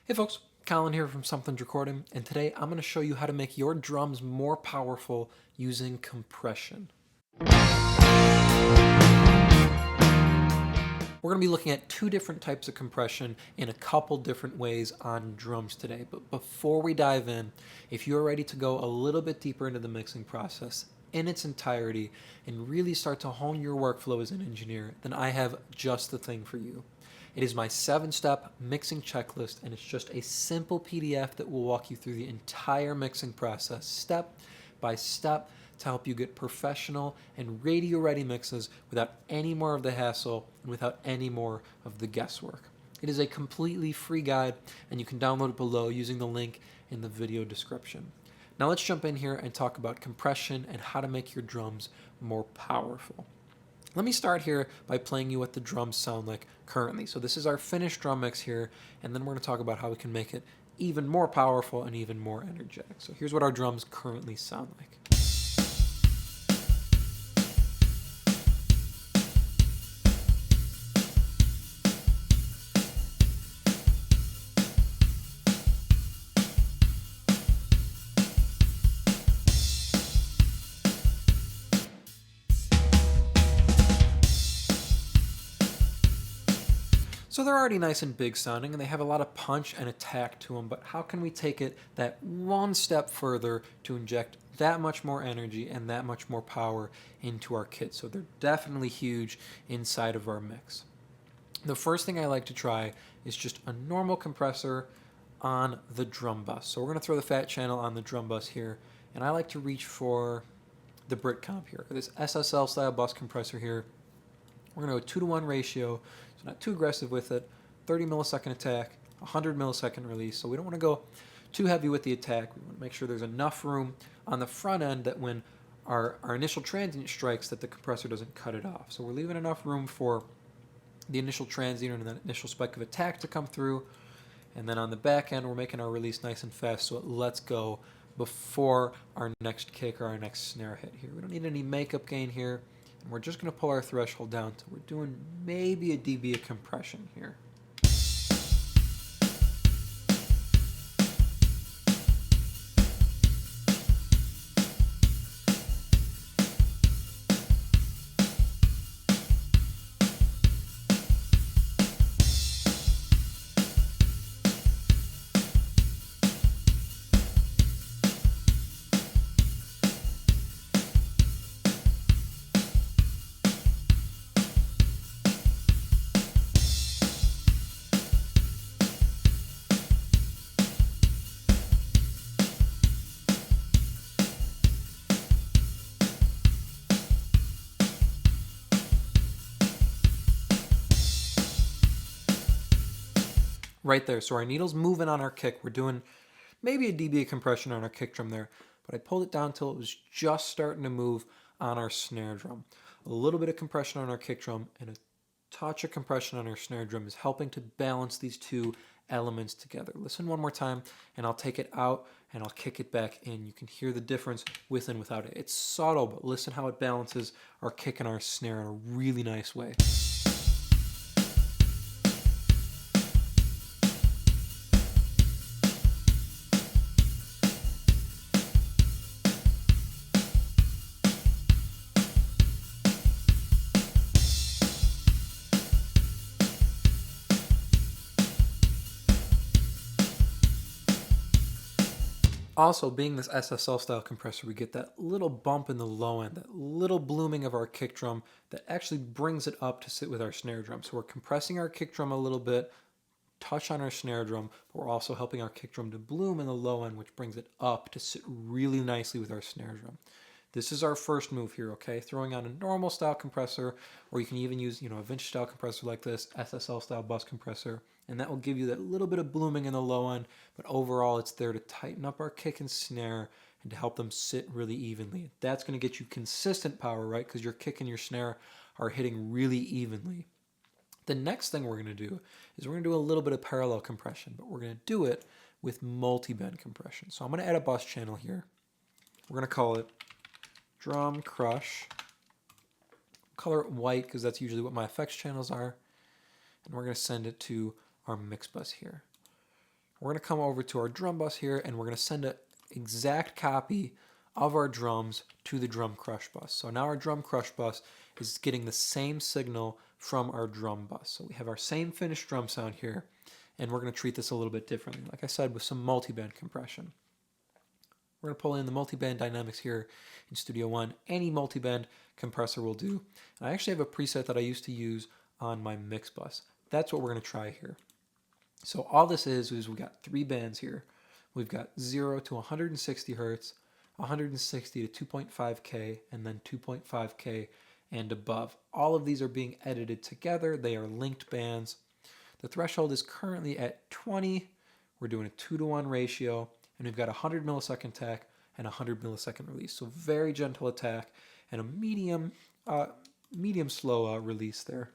Hey folks, Colin here from Sumthins Recording, and today I'm going to show you how to make your drums more powerful using compression. We're going to be looking at two different types of compression in a couple different ways on drums today. But before we dive in, if you're ready to go a little bit deeper into the mixing process in its entirety and really start to hone your workflow as an engineer, then I have just the thing for you. It is my 7-step mixing checklist, and it's just a simple PDF that will walk you through the entire mixing process step by step to help you get professional and radio-ready mixes without any more of the hassle and without any more of the guesswork. It is a completely free guide, and you can download it below using the link in the video description. Now let's jump in here and talk about compression and how to make your drums more powerful. Let me start here by playing you what the drums sound like currently. So this is our finished drum mix here, and then we're going to talk about how we can make it even more powerful and even more energetic. So here's what our drums currently sound like. So they're already nice and big sounding, and they have a lot of punch and attack to them, but how can we take it that one step further to inject that much more energy and that much more power into our kit? So they're definitely huge inside of our mix. The first thing I like to try is just a normal compressor on the drum bus. So we're going to throw the fat channel on the drum bus here, and I like to reach for the Brit comp here, this SSL style bus compressor here. We're going to go 2-to-1 ratio, so not too aggressive with it. 30 millisecond attack, 100 millisecond release. So we don't want to go too heavy with the attack. We want to make sure there's enough room on the front end that when our initial transient strikes that the compressor doesn't cut it off. So we're leaving enough room for the initial transient and that initial spike of attack to come through. And then on the back end, we're making our release nice and fast so it lets go before our next kick or our next snare hit here. We don't need any makeup gain here. And we're just going to pull our threshold down to we're doing maybe a dB of compression here. Right there, so our needle's moving on our kick. We're doing maybe a dB of compression on our kick drum there, but I pulled it down until it was just starting to move on our snare drum. A little bit of compression on our kick drum and a touch of compression on our snare drum is helping to balance these two elements together. Listen one more time, and I'll take it out and I'll kick it back in. You can hear the difference with and without it. It's subtle, but listen how it balances our kick and our snare in a really nice way. Also, being this SSL style compressor, we get that little bump in the low end, that little blooming of our kick drum that actually brings it up to sit with our snare drum. So we're compressing our kick drum a little bit, touch on our snare drum, but we're also helping our kick drum to bloom in the low end, which brings it up to sit really nicely with our snare drum. This is our first move here, okay? Throwing on a normal style compressor, or you can even use, a vintage style compressor like this, SSL style bus compressor, and that will give you that little bit of blooming in the low end, but overall it's there to tighten up our kick and snare and to help them sit really evenly. That's going to get you consistent power, right? Because your kick and your snare are hitting really evenly. The next thing we're going to do is we're going to do a little bit of parallel compression, but we're going to do it with multiband compression. So I'm going to add a bus channel here. We're going to call it Drum Crush. Color it white because that's usually what my effects channels are. And we're going to send it to our mix bus here. we're going to come over to our drum bus here, and we're going to send an exact copy of our drums to the drum crush bus. So now our drum crush bus is getting the same signal from our drum bus. So we have our same finished drum sound here, and we're going to treat this a little bit differently, like I said, with some multiband compression. We're going to pull in the multiband dynamics here in Studio One. Any multiband compressor will do. And I actually have a preset that I used to use on my mix bus. That's what we're going to try here. So all this is we got 3 bands here. We've got 0 to 160 hertz, 160 to 2.5K, and then 2.5K and above. All of these are being edited together. They are linked bands. The threshold is currently at 20. We're doing a 2-to-1 ratio, and we've got a 100 millisecond attack and a 100 millisecond release. So very gentle attack and a medium slow release there.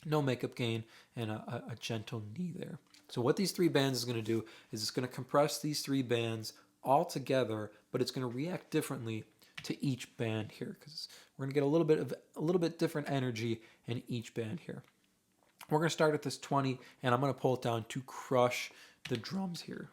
No makeup gain and a gentle knee there. So what these 3 bands is going to do is it's going to compress these 3 bands all together, but it's going to react differently to each band here, because we're going to get a little bit different energy in each band here. We're going to start at this 20, and I'm going to pull it down to crush the drums here.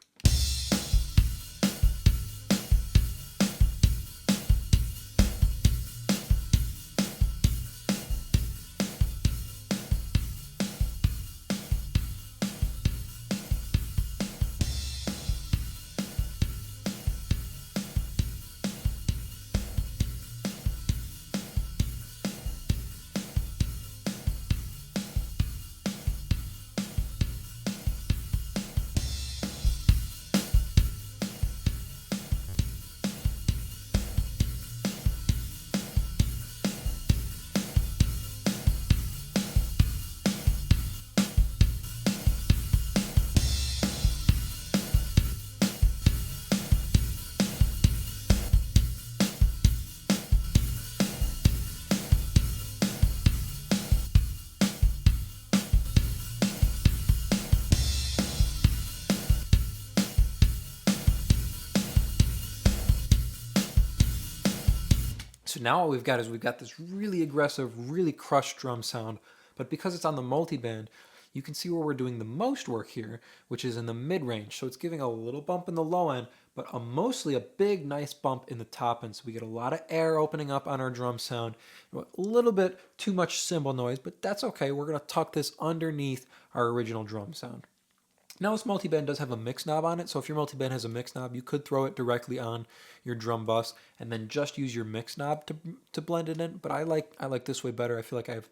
So now what we've got is we've got this really aggressive, really crushed drum sound, but because it's on the multiband, you can see where we're doing the most work here, which is in the mid-range. So it's giving a little bump in the low end, but mostly a big, nice bump in the top end. So we get a lot of air opening up on our drum sound, a little bit too much cymbal noise, but that's okay. We're going to tuck this underneath our original drum sound. Now this multiband does have a mix knob on it, so if your multiband has a mix knob, you could throw it directly on your drum bus and then just use your mix knob to blend it in, but I like this way better. I feel like I have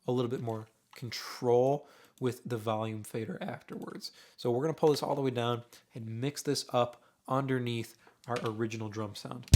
a little bit more control with the volume fader afterwards. So we're going to pull this all the way down and mix this up underneath our original drum sound.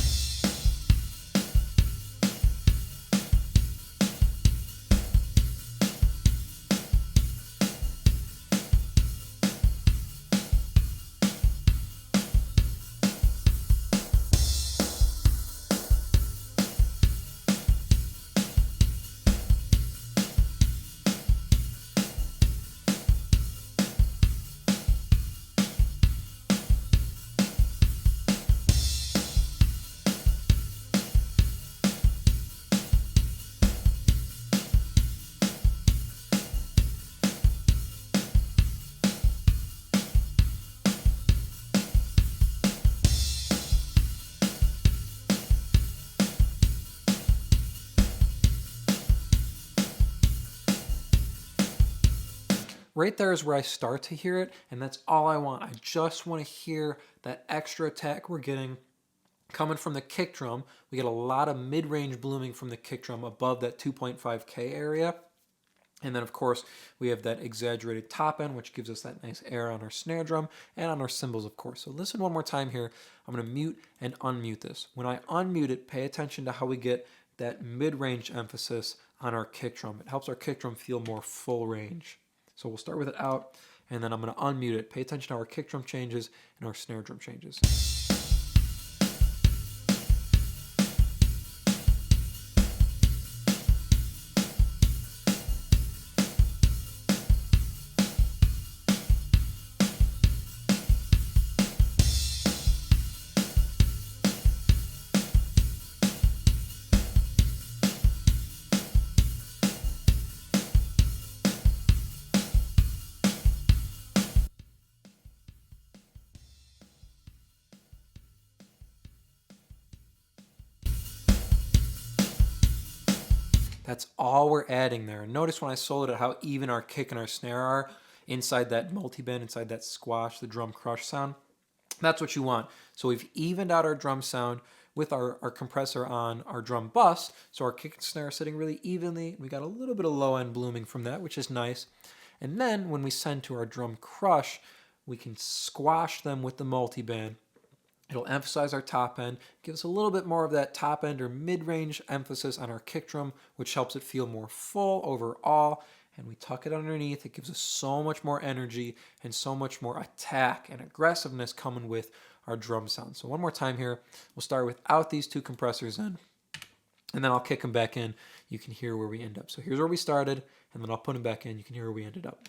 Right there is where I start to hear it, and that's all I want. I just want to hear that extra attack we're getting coming from the kick drum. We get a lot of mid-range blooming from the kick drum above that 2.5K area. And then, of course, we have that exaggerated top end, which gives us that nice air on our snare drum and on our cymbals, of course. So listen one more time here. I'm going to mute and unmute this. When I unmute it, pay attention to how we get that mid-range emphasis on our kick drum. It helps our kick drum feel more full range. So we'll start with it out, and then I'm going to unmute it. Pay attention to how our kick drum changes and our snare drum changes. That's all we're adding there. And notice when I soloed it how even our kick and our snare are inside that multiband, inside that squash, the drum crush sound. That's what you want. So we've evened out our drum sound with our compressor on our drum bus. So our kick and snare are sitting really evenly. We got a little bit of low end blooming from that, which is nice. And then when we send to our drum crush, we can squash them with the multiband. It'll emphasize our top end, give us a little bit more of that top end or mid-range emphasis on our kick drum, which helps it feel more full overall. And we tuck it underneath. It gives us so much more energy and so much more attack and aggressiveness coming with our drum sound. So one more time here, we'll start without these two compressors in, and then I'll kick them back in. You can hear where we end up. So here's where we started, and then I'll put them back in. You can hear where we ended up.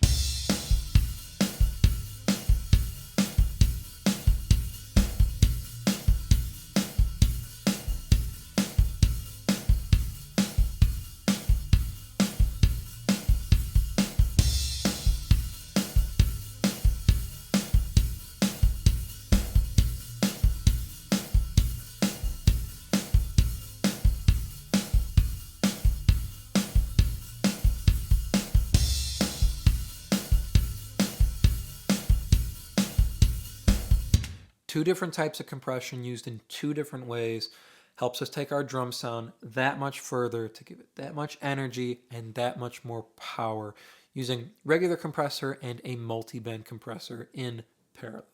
Two different types of compression used in two different ways helps us take our drum sound that much further, to give it that much energy and that much more power, using regular compressor and a multi-band compressor in parallel.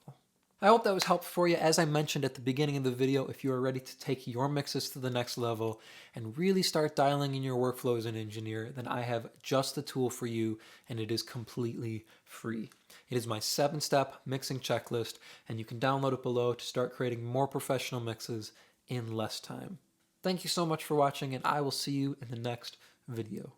I hope that was helpful for you. As I mentioned at the beginning of the video, if you are ready to take your mixes to the next level and really start dialing in your workflow as an engineer, then I have just the tool for you, and it is completely free. It is my 7-step mixing checklist, and you can download it below to start creating more professional mixes in less time. Thank you so much for watching, and I will see you in the next video.